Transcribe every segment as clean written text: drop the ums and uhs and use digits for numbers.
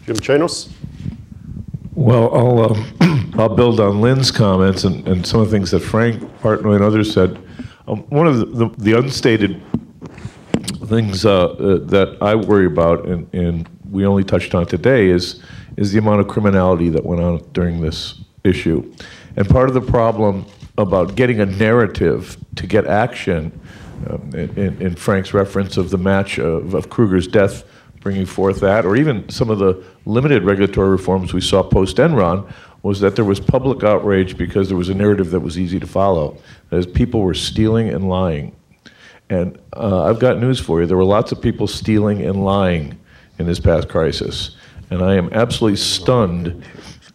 Jim Chanos? Well, I'll build on Lynn's comments and some of the things that Frank Hartnoy and others said. One of the unstated things that I worry about, and we only touched on today, is the amount of criminality that went on during this issue. And part of the problem about getting a narrative to get action, in Frank's reference of the match of Kruger's death, bringing forth that, or even some of the limited regulatory reforms we saw post-Enron, was that there was public outrage because there was a narrative that was easy to follow, as people were stealing and lying. And I've got news for you. There were lots of people stealing and lying in this past crisis. And I am absolutely stunned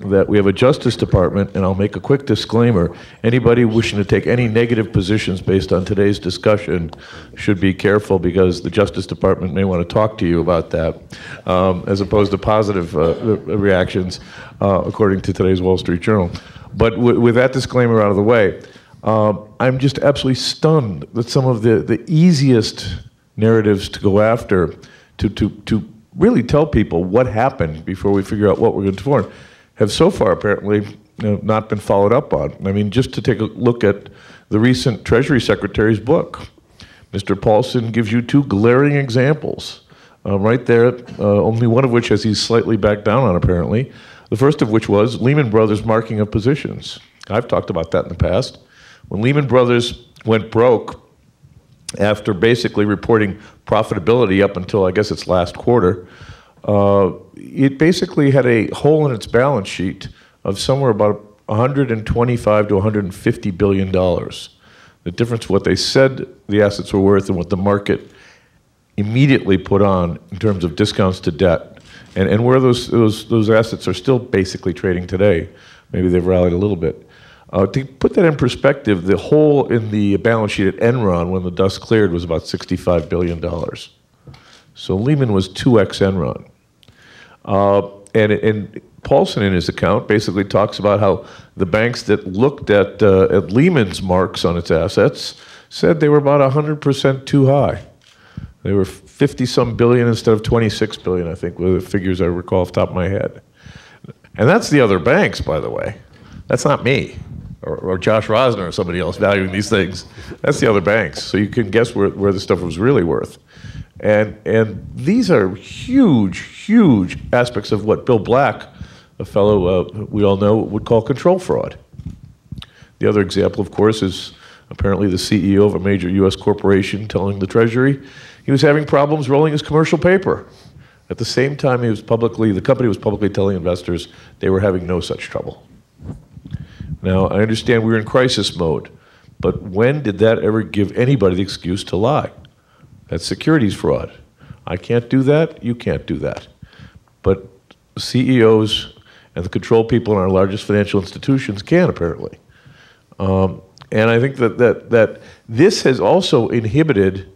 that we have a Justice Department, and I'll make a quick disclaimer, anybody wishing to take any negative positions based on today's discussion should be careful, because the Justice Department may want to talk to you about that, as opposed to positive reactions, according to today's Wall Street Journal. But with that disclaimer out of the way, I'm just absolutely stunned that some of the easiest narratives to go after, to really tell people what happened before we figure out what we're going to do, have so far apparently not been followed up on. I mean, just to take a look at the recent Treasury Secretary's book, Mr. Paulson gives you two glaring examples right there, only one of which has he's slightly backed down on apparently. The first of which was Lehman Brothers marking of positions. I've talked about that in the past. When Lehman Brothers went broke, after basically reporting profitability up until, I guess, its last quarter, it basically had a hole in its balance sheet of somewhere about $125 to $150 billion. The difference of what they said the assets were worth and what the market immediately put on in terms of discounts to debt, and where those assets are still basically trading today. Maybe they've rallied a little bit. To put that in perspective, the hole in the balance sheet at Enron when the dust cleared was about $65 billion. So Lehman was 2x Enron. And Paulson, in his account, basically talks about how the banks that looked at Lehman's marks on its assets said they were about 100% too high. They were 50-some billion instead of 26 billion, I think, were the figures I recall off the top of my head. And that's the other banks, by the way. That's not me, or Josh Rosner or somebody else valuing these things. That's the other banks. So you can guess where the stuff was really worth. And these are huge, huge aspects of what Bill Black, a fellow we all know, would call control fraud. The other example, of course, is apparently the CEO of a major U.S. corporation telling the Treasury he was having problems rolling his commercial paper. At the same time, the company was publicly telling investors they were having no such trouble. Now, I understand we were in crisis mode, but when did that ever give anybody the excuse to lie? That's securities fraud. I can't do that, you can't do that. But CEOs and the control people in our largest financial institutions can, apparently. And I think that this has also inhibited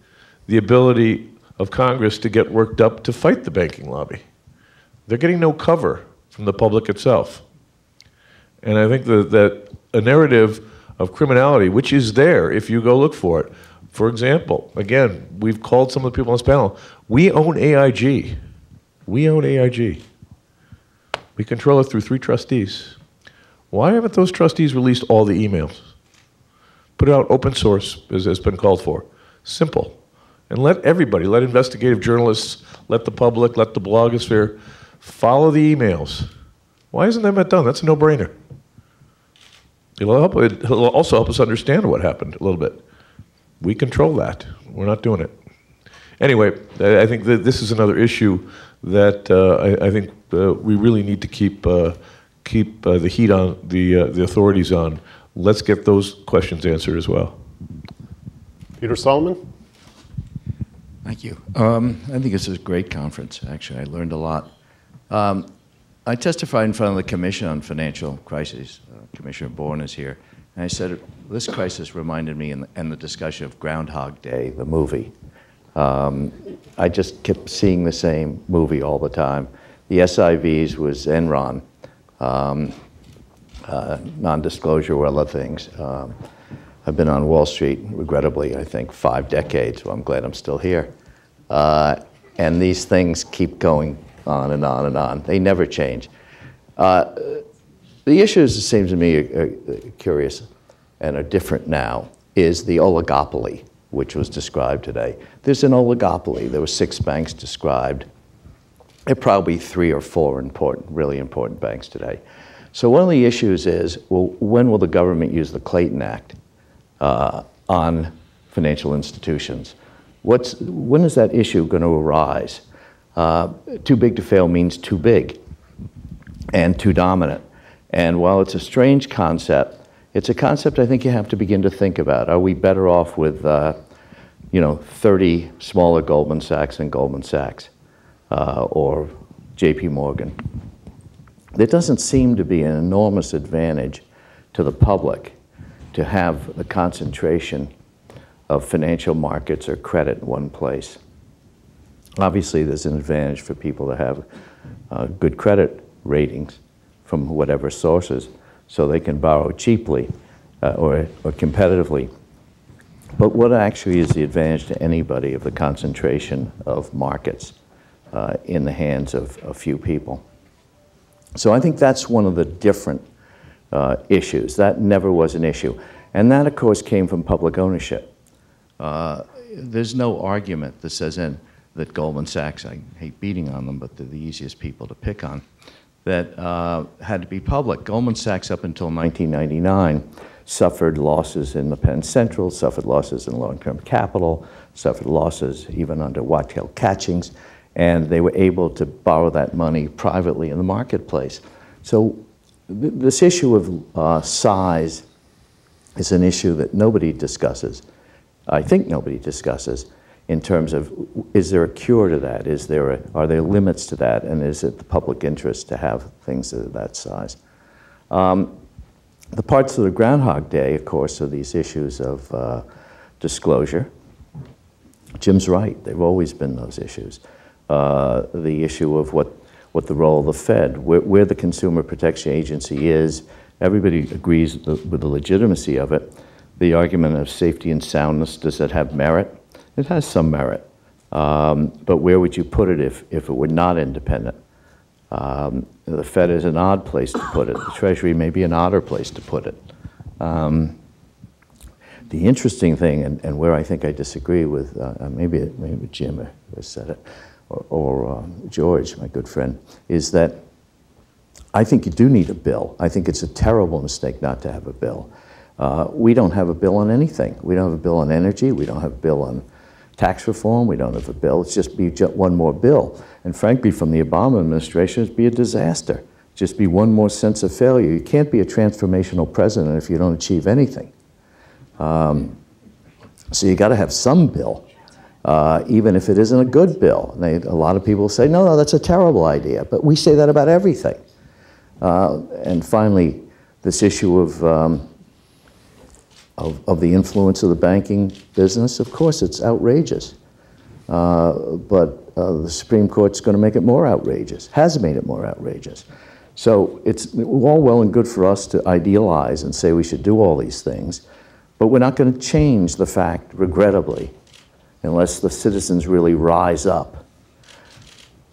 the ability of Congress to get worked up to fight the banking lobby. They're getting no cover from the public itself. And I think that a narrative of criminality, which is there if you go look for it. For example, again, we've called some of the people on this panel, we own AIG. We own AIG. We control it through 3 trustees. Why haven't those trustees released all the emails? Put it out open source, as has been called for. Simple. And let everybody, let investigative journalists, let the public, let the blogosphere follow the emails. Why isn't that done? That's a no-brainer. It'll also help us understand what happened a little bit. We control that. We're not doing it. Anyway, I think that this is another issue that I think we really need to keep the heat on, the authorities on. Let's get those questions answered as well. Peter Solomon? Thank you. I think this is a great conference, actually. I learned a lot. I testified in front of the Commission on Financial Crises. Commissioner Bourne is here. And I said, this crisis reminded me in the discussion of Groundhog Day, the movie. I just kept seeing the same movie all the time. The SIVs was Enron, non-disclosure or other things. I've been on Wall Street, regrettably, I think 5 decades, so I'm glad I'm still here. And these things keep going on and on and on. They never change. The issues that seem to me are curious and are different now is the oligopoly, which was described today. There's an oligopoly. There were 6 banks described. There are probably 3 or 4 really important banks today. So one of the issues is, well, when will the government use the Clayton Act on financial institutions? When is that issue going to arise? Too big to fail means too big and too dominant. And while it's a strange concept, it's a concept I think you have to begin to think about. Are we better off with 30 smaller Goldman Sachs than Goldman Sachs or JP Morgan? There doesn't seem to be an enormous advantage to the public to have the concentration of financial markets or credit in one place. Obviously, there's an advantage for people to have good credit ratings from whatever sources, so they can borrow cheaply or competitively. But what actually is the advantage to anybody of the concentration of markets in the hands of a few people? So I think that's one of the different issues. That never was an issue. And that, of course, came from public ownership. There's no argument that says that Goldman Sachs, I hate beating on them, but they're the easiest people to pick on, that had to be public. Goldman Sachs, up until 1999, suffered losses in the Penn Central, suffered losses in long-term capital, suffered losses even under whitetail catchings, and they were able to borrow that money privately in the marketplace. So this issue of size is an issue that nobody discusses. I think nobody discusses in terms of, is there a cure to that? Are there limits to that? And is it the public interest to have things that are that size? The parts of the Groundhog Day, of course, are these issues of disclosure. Jim's right. They've always been those issues. The issue of what the role of the Fed, where the Consumer Protection Agency is, everybody agrees with the legitimacy of it. The argument of safety and soundness, does it have merit? It has some merit, but where would you put it if it were not independent? The Fed is an odd place to put it. The Treasury may be an odder place to put it. The interesting thing, and where I think I disagree with, maybe Jim has said it, or George, my good friend, is that I think you do need a bill. I think it's a terrible mistake not to have a bill. We don't have a bill on anything. We don't have a bill on energy. We don't have a bill on tax reform. We don't have a bill. It's just one more bill. And frankly, from the Obama administration, it'd be a disaster. Just be one more sense of failure. You can't be a transformational president if you don't achieve anything. So you got to have some bill, even if it isn't a good bill. And a lot of people say, no, that's a terrible idea. But we say that about everything. And finally, this issue of the influence of the banking business, of course, it's outrageous. But the Supreme Court's going to make it more outrageous, has made it more outrageous. So it's all well and good for us to idealize and say we should do all these things, but we're not going to change the fact, regrettably, unless the citizens really rise up.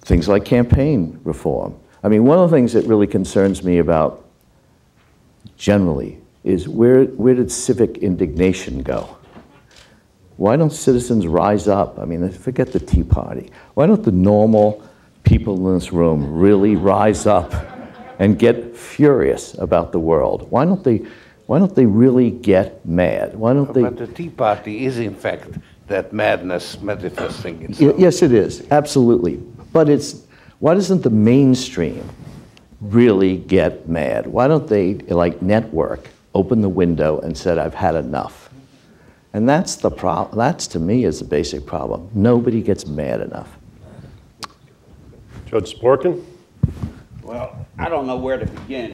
Things like campaign reform. I mean, one of the things that really concerns me about generally is where did civic indignation go? Why don't citizens rise up? I mean, forget the Tea Party. Why don't the normal people in this room really rise up and get furious about the world? Why don't they really get mad? Why don't they? But the Tea Party is, in fact, that madness manifesting itself. Yes, it is, absolutely. But why doesn't the mainstream really get mad? Why don't they, like Network, open the window and said, I've had enough? And that's the problem. That's, to me, is the basic problem. Nobody gets mad enough. Judge Sporkin? Well, I don't know where to begin.